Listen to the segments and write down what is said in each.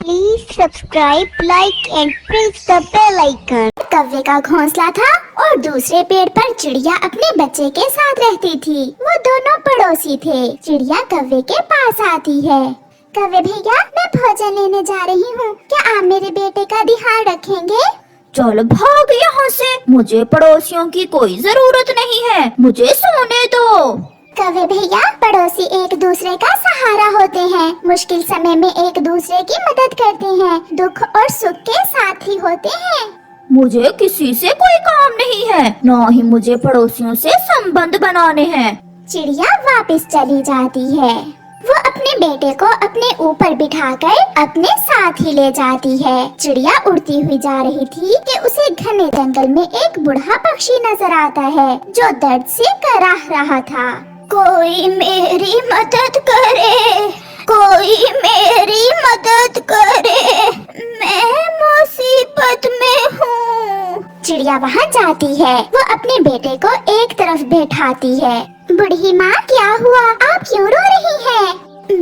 Please subscribe, like and press the bell icon. कव्वे का घोंसला था और दूसरे पेड़ पर चिड़िया अपने बच्चे के साथ रहती थी। वो दोनों पड़ोसी थे। चिड़िया कव्वे के पास आती है। कव्वे भैया, मैं भोजन लेने जा रही हूँ, क्या आप मेरे बेटे का ध्यान रखेंगे? चल भाग यहाँ से, मुझे पड़ोसियों की कोई जरूरत नहीं है, मुझे सोने दो। कव्वे भैया, पड़ोसी एक दूसरे का सहारा होते हैं, मुश्किल समय में एक दूसरे की मदद करते हैं, दुख और सुख के साथ ही होते हैं। मुझे किसी से कोई काम नहीं है, न ही मुझे पड़ोसियों से संबंध बनाने हैं। चिड़िया वापस चली जाती है। वो अपने बेटे को अपने ऊपर बिठाकर अपने साथ ही ले जाती है। चिड़िया उड़ती हुई जा रही थी कि उसे घने जंगल में एक बूढ़ा पक्षी नजर आता है जो दर्द से कराह रहा था। कोई मेरी मदद करे, कोई मेरी मदद करे, मैं मुसीबत में हूँ। चिड़िया वहाँ जाती है। वो अपने बेटे को एक तरफ बैठाती है। बूढ़ी माँ, क्या हुआ, आप क्यों रो रही हैं?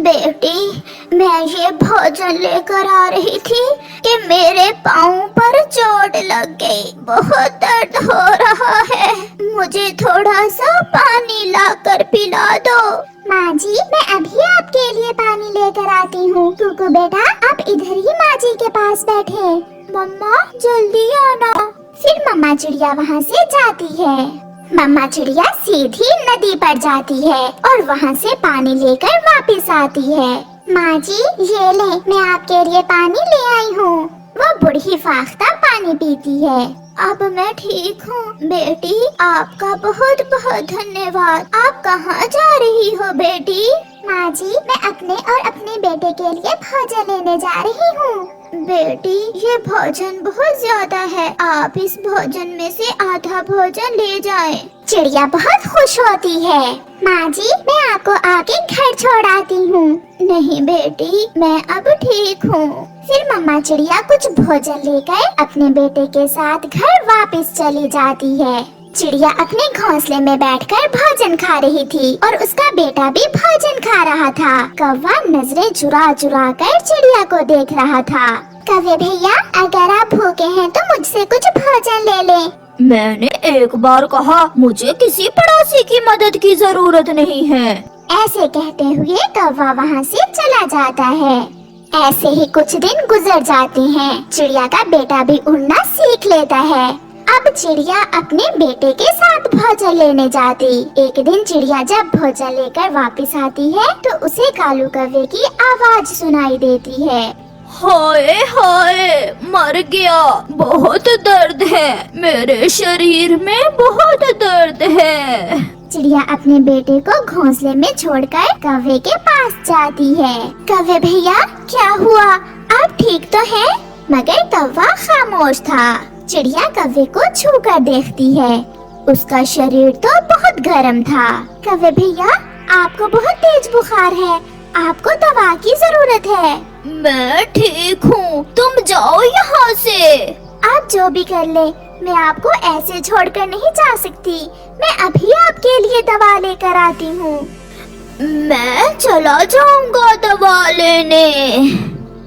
बेटी, मैं ये भोजन लेकर आ रही थी कि मेरे पाँव पर चोट लग गई, बहुत दर्द हो रहा है, मुझे थोड़ा सा पानी लाकर पिला दो। माँ जी, मैं अभी आपके लिए पानी लेकर आती हूँ। कुकू बेटा, आप इधर ही माँ जी के पास बैठे। मम्मा, जल्दी आना। फिर मम्मा चिड़िया वहाँ से जाती है। मम्मा चिड़िया सीधी नदी पर जाती है और वहाँ से पानी लेकर वापस आती है। माँ जी, ये ले, मैं आपके लिए पानी ले आई हूँ। वो बूढ़ी फाख्ता पानी पीती है। अब मैं ठीक हूँ बेटी, आपका बहुत बहुत धन्यवाद। आप कहाँ जा रही हो बेटी? माँ जी, मैं अपने और अपने बेटे के लिए भोजन लेने जा रही हूँ। बेटी, ये भोजन बहुत ज्यादा है, आप इस भोजन में से आधा भोजन ले जाएं। चिड़िया बहुत खुश होती है। माँ जी, मैं आपको आके घर छोड़ आती हूँ। नहीं बेटी, मैं अब ठीक हूँ। फिर मम्मा चिड़िया कुछ भोजन लेकर अपने बेटे के साथ घर वापस चली जाती है। चिड़िया अपने घोंसले में बैठकर भोजन खा रही थी और उसका बेटा भी भोजन खा रहा था। कौवा नजरें चुरा चुरा कर चिड़िया को देख रहा था। कौवे भैया, अगर आप भूखे हैं तो मुझसे कुछ भोजन ले लें। मैंने एक बार कहा, मुझे किसी पड़ोसी की मदद की जरूरत नहीं है। ऐसे कहते हुए कौवा वहाँ से चला जाता है। ऐसे ही कुछ दिन गुजर जाते हैं। चिड़िया का बेटा भी उड़ना सीख लेता है। अब चिड़िया अपने बेटे के साथ भोजन लेने जाती। एक दिन चिड़िया जब भोजन लेकर वापस आती है तो उसे कालू कौवे की आवाज सुनाई देती है। हाय हाय, मर गया, बहुत दर्द है, मेरे शरीर में बहुत दर्द है। चिड़िया अपने बेटे को घोंसले में छोड़कर कौवे के पास जाती है। कौवे भैया, क्या हुआ, आप ठीक तो हैं? मगर कौवा खामोश था। चिड़िया कौवे को छू कर देखती है। उसका शरीर तो बहुत गर्म था। कौवे भैया, आपको बहुत तेज बुखार है, आपको दवा की जरूरत है। मैं ठीक हूँ, तुम जाओ यहाँ से। आप जो भी कर ले, मैं आपको ऐसे छोड़कर नहीं जा सकती। मैं अभी आपके लिए दवा लेकर आती हूँ। मैं चला जाऊंगा दवा लेने।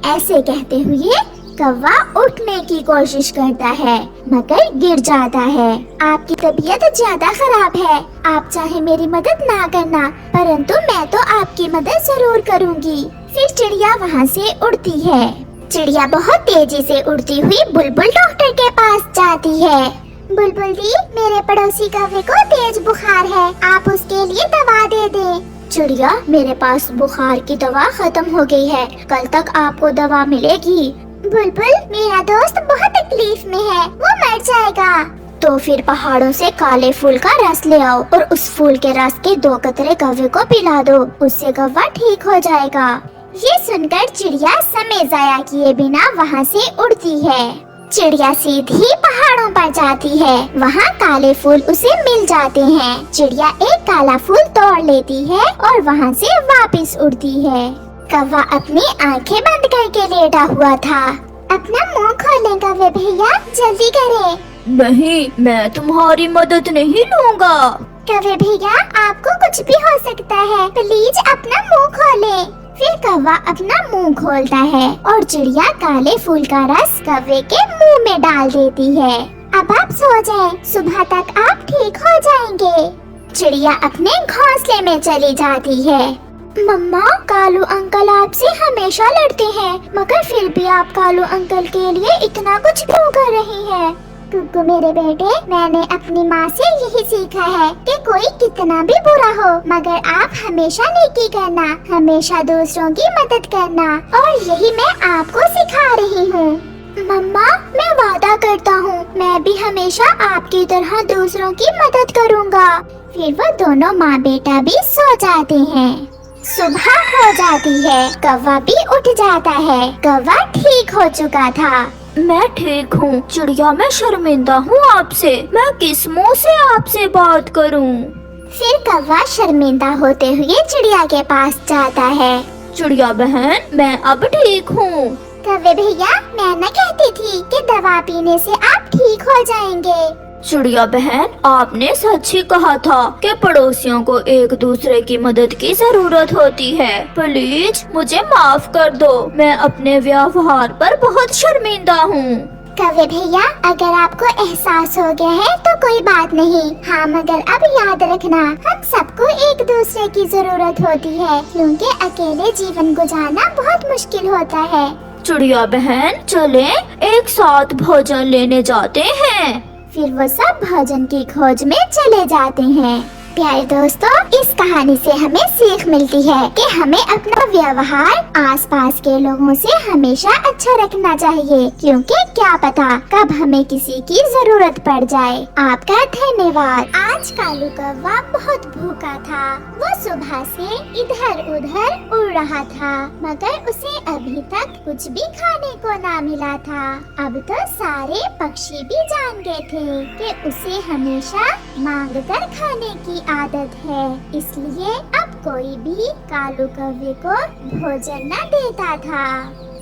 ऐसे कहते हुए कौवा उठने की कोशिश करता है मगर गिर जाता है। आपकी तबीयत ज्यादा खराब है, आप चाहे मेरी मदद ना करना, परंतु मैं तो आपकी मदद जरूर करूँगी। फिर चिड़िया वहाँ से उड़ती है। चिड़िया बहुत तेजी से उड़ती हुई बुलबुल डॉक्टर के पास जाती है। बुलबुल दी, मेरे पड़ोसी कौवे को तेज बुखार है, आप उसके लिए दवा दे दें। चिड़िया, मेरे पास बुखार की दवा खत्म हो गई है, कल तक आपको दवा मिलेगी। बुलबुल, मेरा दोस्त बहुत तकलीफ में है, वो मर जाएगा। तो फिर पहाड़ों से काले फूल का रस ले आओ और उस फूल के रस के 2 कतरे कौवे को पिला दो, उससे कौवा ठीक हो जाएगा। ये सुनकर चिड़िया समय जाया किए बिना वहाँ से उड़ती है। चिड़िया सीधी पहाड़ों पर जाती है। वहाँ काले फूल उसे मिल जाते हैं। चिड़िया एक काला फूल तोड़ लेती है और वहाँ से वापस उड़ती है। कौवा अपनी आंखें बंद करके लेटा हुआ था। अपना मुंह खोलें कौवे भैया, जल्दी करें। नहीं, मैं तुम्हारी मदद नहीं लूँगा। कौवे भैया, आपको कुछ भी हो सकता है, प्लीज अपना मुंह खोलें। फिर कौवा अपना मुंह खोलता है और चिड़िया काले फूल का रस कौवे के मुंह में डाल देती है। अब आप सो जाएं, सुबह तक आप ठीक हो जाएंगे। चिड़िया अपने घोंसले में चली जाती है। मम्मा, कालू अंकल आपसे हमेशा लड़ते हैं, मगर फिर भी आप कालू अंकल के लिए इतना कुछ क्यों कर रही हैं? कुकू मेरे बेटे, मैंने अपनी माँ से यही सीखा है कि कोई कितना भी बुरा हो मगर आप हमेशा नेकी करना, हमेशा दूसरों की मदद करना, और यही मैं आपको सिखा रही हूँ। मम्मा, मैं वादा करता हूँ मैं भी हमेशा आपकी तरह दूसरों की मदद करूँगा। फिर वो दोनों माँ बेटा भी सो जाते हैं। सुबह हो जाती है, कौवा भी उठ जाता है। कौवा ठीक हो चुका था। मैं ठीक हूँ चिड़िया, मैं शर्मिंदा हूँ आपसे। मैं किस मुँह से आपसे बात करूँ? फिर कौवा शर्मिंदा होते हुए चिड़िया के पास जाता है। चिड़िया बहन, मैं अब ठीक हूँ। कौवे भैया, मैं न कहती थी कि दवा पीने से आप ठीक हो जाएंगे। चिड़िया बहन, आपने सच ही कहा था कि पड़ोसियों को एक दूसरे की मदद की जरूरत होती है। प्लीज मुझे माफ कर दो, मैं अपने व्यवहार पर बहुत शर्मिंदा हूँ। कौवे भैया, अगर आपको एहसास हो गया है तो कोई बात नहीं। हाँ, मगर अब याद रखना, हम सबको एक दूसरे की जरूरत होती है, क्योंकि अकेले जीवन गुजारना बहुत मुश्किल होता है। चिड़िया बहन, चलें एक साथ भोजन लेने जाते हैं। फिर वो सब भोजन की खोज में चले जाते हैं। प्यारे दोस्तों, इस कहानी से हमें सीख मिलती है कि हमें अपना व्यवहार आसपास के लोगों से हमेशा अच्छा रखना चाहिए, क्योंकि क्या पता कब हमें किसी की जरूरत पड़ जाए। आपका धन्यवाद। आज कालू कौवा बहुत भूखा था। वो सुबह से इधर उधर उड़ रहा था, मगर उसे अभी तक कुछ भी खाने को ना मिला था। अब तो सारे पक्षी भी जान गए थे कि उसे हमेशा मांग कर खाने की आदत है, इसलिए अब कोई भी कालू कौवे को भोजन न देता था।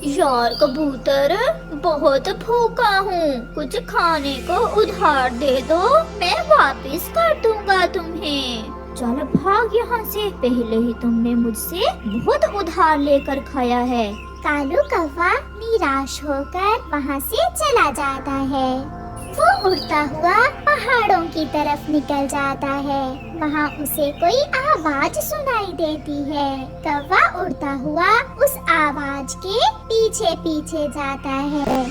यार कबूतर, बहुत भूखा हूँ, कुछ खाने को उधार दे दो, मैं वापस कर दूंगा तुम्हें। चल भाग यहाँ से, पहले ही तुमने मुझसे बहुत उधार लेकर खाया है। कालू कौवा निराश होकर वहाँ से चला जाता है। वो उड़ता हुआ पहाड़ों की तरफ निकल जाता है। वहाँ उसे कोई आवाज सुनाई देती है। कौवा उड़ता हुआ उस आवाज के पीछे पीछे जाता है।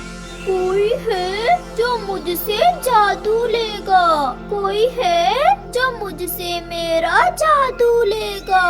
कोई है जो मुझसे जादू लेगा, कोई है जो मुझसे मेरा जादू लेगा।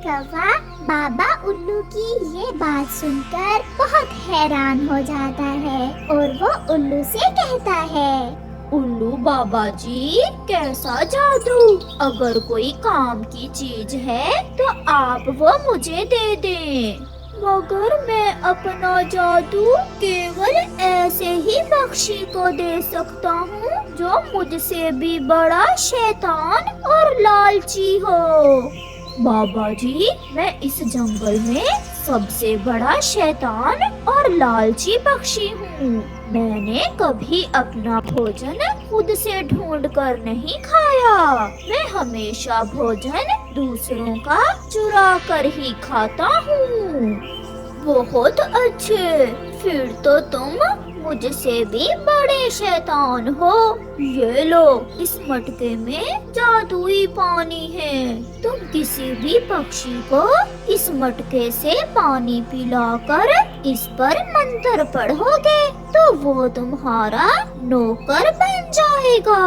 कौवा बाबा उल्लू की ये बात सुनकर बहुत हैरान हो जाता है और वो उल्लू से कहता है, उल्लू बाबा जी, कैसा जादू? अगर कोई काम की चीज है तो आप वो मुझे दे दें, मगर मैं अपना जादू केवल ऐसे ही पक्षी को दे सकता हूँ जो मुझसे भी बड़ा शैतान और लालची हो। बाबा जी, मैं इस जंगल में सबसे बड़ा शैतान और लालची पक्षी हूँ। मैंने कभी अपना भोजन खुद से ढूंढ कर नहीं खाया। मैं हमेशा भोजन दूसरों का चुरा कर ही खाता हूँ। बहुत अच्छे, फिर तो तुम मुझसे भी बड़े शैतान हो। ये लो, इस मटके में जादुई पानी है। तुम किसी भी पक्षी को इस मटके से पानी पिलाकर इस पर मंत्र पढ़ोगे तो वो तुम्हारा नौकर बन जाएगा।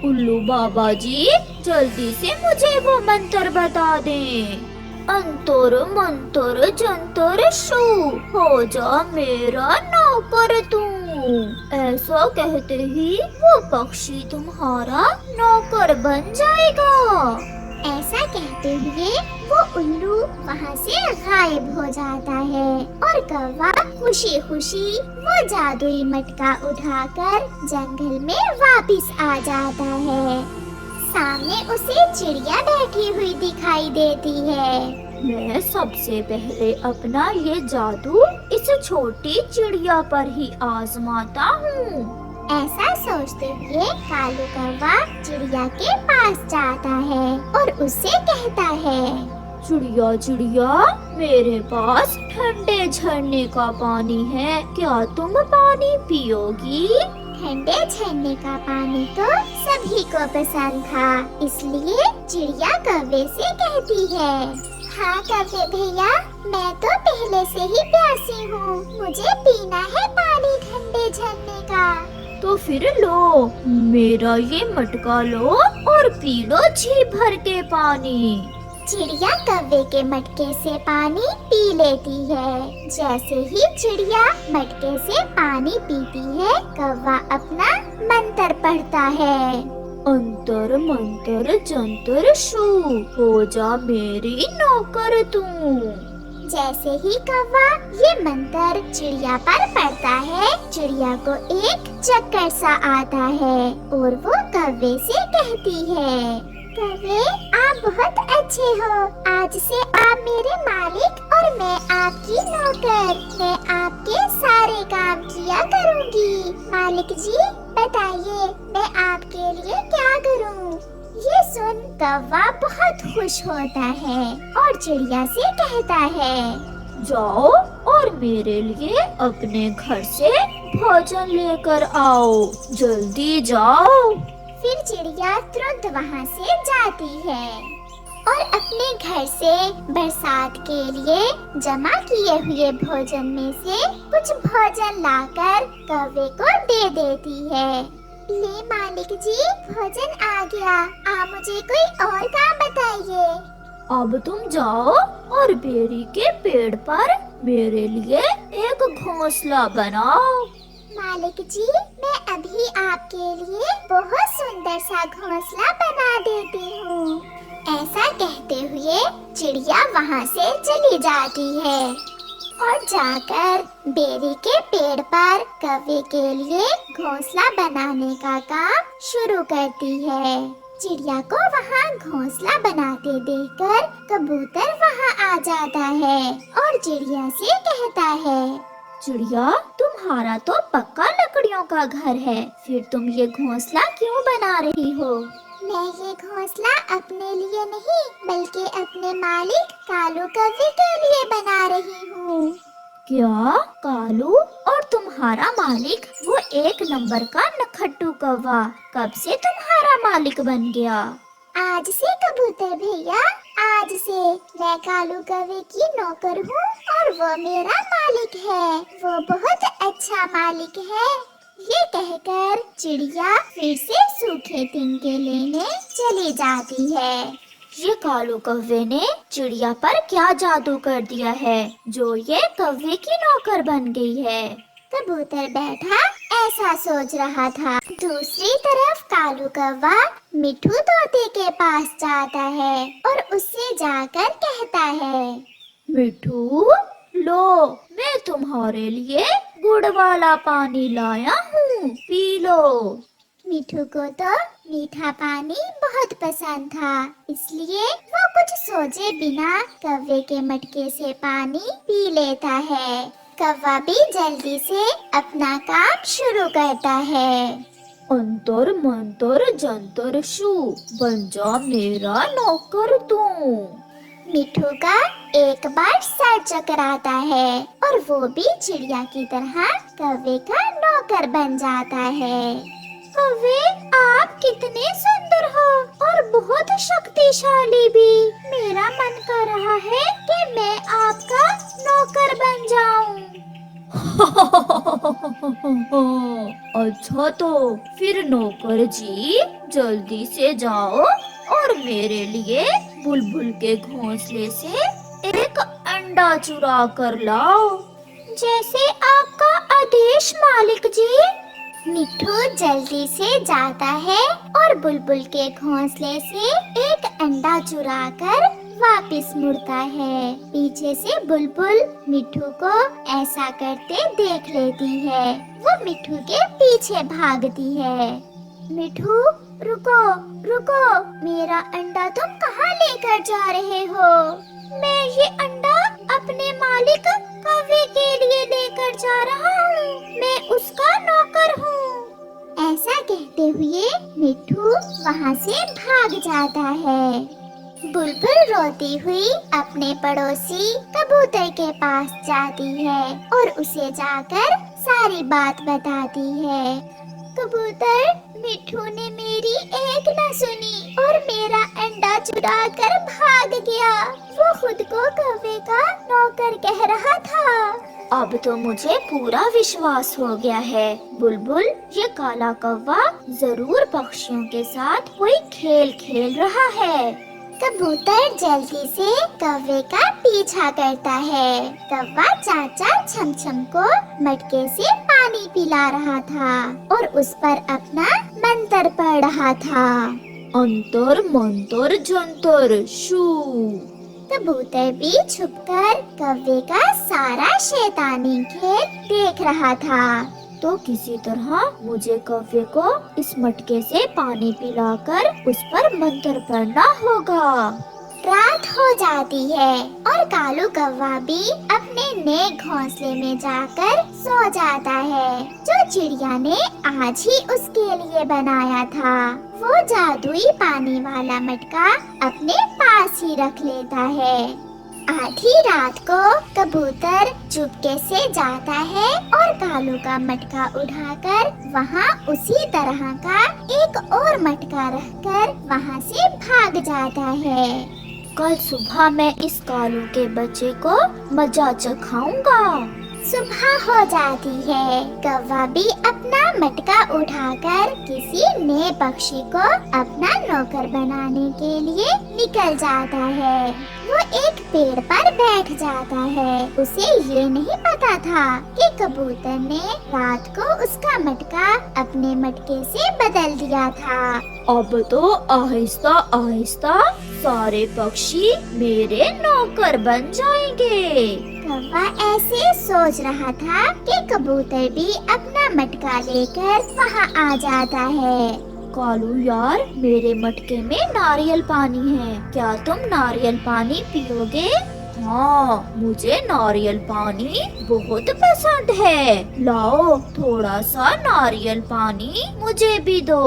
उल्लू बाबा जी, जल्दी से मुझे वो मंत्र बता दें। अंतर मंतर जंतर शू, हो जा मेरा नौकर तू। ऐसा कहते ही वो पक्षी तुम्हारा नौकर बन जाएगा। ऐसा कहते हुए वो उल्लू वहाँ से गायब हो जाता है और कौवा खुशी खुशी वो जादुई मटका उठाकर जंगल में वापस आ जाता है। सामने उसे चिड़िया बैठी हुई दिखाई देती है। मैं सबसे पहले अपना ये जादू इस छोटी चिड़िया पर ही आजमाता हूँ। ऐसा सोचते हुए कालू कौवा चिड़िया के पास जाता है और उससे कहता है, चिड़िया चिड़िया, मेरे पास ठंडे झरने का पानी है, क्या तुम पानी पियोगी? ठंडे झरने का पानी तो सभी को पसंद था, इसलिए चिड़िया कौवे से कहती है, हाँ कौवे भैया, मैं तो पहले से ही प्यासी हूँ, मुझे पीना है पानी ठंडे झरने का। तो फिर लो, मेरा ये मटका लो और पी लो जी भर के पानी। चिड़िया कौवे के मटके से पानी पी लेती है। जैसे ही चिड़िया मटके से पानी पीती है, कौवा अपना मंत्र पढ़ता है, अंतर मंतर जंतर शू, हो जा मेरी नौकर तू। जैसे ही कौवा ये मंत्र चिड़िया पर पड़ता है, चिड़िया को एक चक्कर सा आता है और वो कौवे से कहती है, कौवे आप बहुत अच्छे हो, आज से आप मेरे मालिक और मैं आपकी नौकर, मैं आपके सारे काम किया करूँगी। मालिक जी बताइए मैं आपके लिए क्या करूँ? ये सुन कौवा बहुत खुश होता है और चिड़िया से कहता है, जाओ और मेरे लिए अपने घर से भोजन लेकर आओ, जल्दी जाओ। फिर चिड़िया तुरंत वहाँ से जाती है और अपने घर से बरसात के लिए जमा किए हुए भोजन में से कुछ भोजन लाकर कौवे को दे देती है। ले मालिक जी, भोजन आ गया, आप मुझे कोई और काम बताइए। अब तुम जाओ और बेरी के पेड़ पर मेरे लिए एक घोंसला बनाओ। मालिक जी, मैं अभी आपके लिए बहुत सुंदर सा घोंसला बना देती हूँ। ऐसा कहते हुए चिड़िया वहाँ से चली जाती है और जाकर बेरी के पेड़ पर कौवे के लिए घोंसला बनाने का काम शुरू करती है। चिड़िया को वहाँ घोंसला बनाते देखकर कबूतर वहाँ आ जाता है और चिड़िया से कहता है, चिड़िया तुम्हारा तो पक्का लकड़ियों का घर है, फिर तुम ये घोंसला क्यों बना रही हो? मैं ये घोंसला अपने लिए नहीं बल्कि अपने मालिक कालू कौवे के लिए बना रही हूँ। क्या कालू? और तुम्हारा मालिक वो एक नंबर का नखट्टू कौवा कब से तुम्हारा मालिक बन गया? आज से कबूतर भैया, आज से मैं कालू कौवे की नौकर हूँ और वो मेरा मालिक है। वो बहुत अच्छा मालिक है। ये कहकर चिड़िया फिर से सूखे तिनके लेने चली जाती है। ये कालू कौवे ने चिड़िया पर क्या जादू कर दिया है जो ये कौवे की नौकर बन गई है? कबूतर बैठा ऐसा सोच रहा था। दूसरी तरफ कालू कौवा मिठू तोते के पास जाता है और उससे जाकर कहता है, मिठू लो, मैं तुम्हारे लिए गुड़ वाला पानी लाया हूँ, पी लो। मिठू को तो मीठा पानी बहुत पसंद था, इसलिए वो कुछ सोचे बिना कौवे के मटके से पानी पी लेता है। कौवा भी जल्दी से अपना काम शुरू करता है। अंतर मंतर जंतर शू, बन जा मेरा नौकर तू। मिठू का एक बार सर चकराता है और वो भी चिड़िया की तरह कौवे का नौकर बन जाता है। कौवे आप कितने सुंदर हो और बहुत शक्तिशाली भी। मेरा मन कर रहा है कि मैं आपका नौकर बन जाऊं। अच्छा तो फिर नौकर जी जल्दी से जाओ और मेरे लिए बुलबुल के घोंसले से एक अंडा चुरा कर लाओ। जैसे आपका आदेश मालिक जी। मिठू जल्दी से जाता है और बुलबुल के घोंसले से एक अंडा चुराकर वापस मुड़ता है। पीछे से बुलबुल मिठू को ऐसा करते देख लेती है। वो मिठू के पीछे भागती है। मिठू रुको रुको, मेरा अंडा तुम कहाँ लेकर जा रहे हो? मैं ये अंडा अपने मालिक कौवे के लिए लेकर जा रहा हूँ, मैं उसका नौकर हूँ। ऐसा कहते हुए मिठू वहाँ से भाग जाता है। बुलबुल रोती हुई अपने पड़ोसी कबूतर के पास जाती है और उसे जाकर सारी बात बताती है। कबूतर, मिट्ठू ने मेरी एक न सुनी और मेरा अंडा चुरा कर भाग गया। वो खुद को कौवे का नौकर कह रहा था। अब तो मुझे पूरा विश्वास हो गया है बुलबुल, ये काला कौवा जरूर पक्षियों के साथ कोई खेल खेल रहा है। कबूतर जल्दी से कौवे का पीछा करता है। कौवा चाचा छमछम को मटके से पानी पिला रहा था और उस पर अपना मंत्र पढ़ रहा था। अंतर मंतर जंतर शू। कबूतर भी छुपकर कौवे का सारा शैतानी खेल देख रहा था। तो किसी तरह मुझे कौवे को इस मटके से पानी पिलाकर उस पर मंत्र पढ़ना होगा। रात हो जाती है और कालू कौवा भी अपने नए घोंसले में जाकर सो जाता है, जो चिड़िया ने आज ही उसके लिए बनाया था। वो जादुई पानी वाला मटका अपने पास ही रख लेता है। आधी रात को कबूतर चुपके से जाता है और कालू का मटका उठाकर वहाँ उसी तरह का एक और मटका रखकर वहाँ से भाग जाता है। कल सुबह मैं इस कालू के बच्चे को मजा चखाऊंगा। सुबह हो जाती है। कौवा भी अपना मटका उठाकर किसी नए पक्षी को अपना नौकर बनाने के लिए निकल जाता है। वो एक पेड़ पर बैठ जाता है। उसे ये नहीं पता था कि कबूतर ने रात को उसका मटका अपने मटके से बदल दिया था। अब तो आहिस्ता आहिस्ता सारे पक्षी मेरे नौकर बन जाएंगे। कौवा ऐसे सोच रहा था कि कबूतर भी अपना मटका लेकर वहाँ आ जाता है। कालू यार, मेरे मटके में नारियल पानी है, क्या तुम नारियल पानी पियोगे? हाँ, मुझे नारियल पानी बहुत पसंद है। लाओ थोड़ा सा नारियल पानी मुझे भी दो।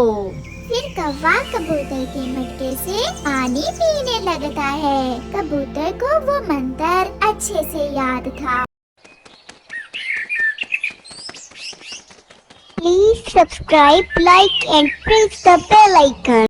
फिर कौवा कबूतर के मटके से पानी पीने लगता है। कबूतर को वो मंत्र अच्छे से याद था। Please subscribe, like and press the bell icon.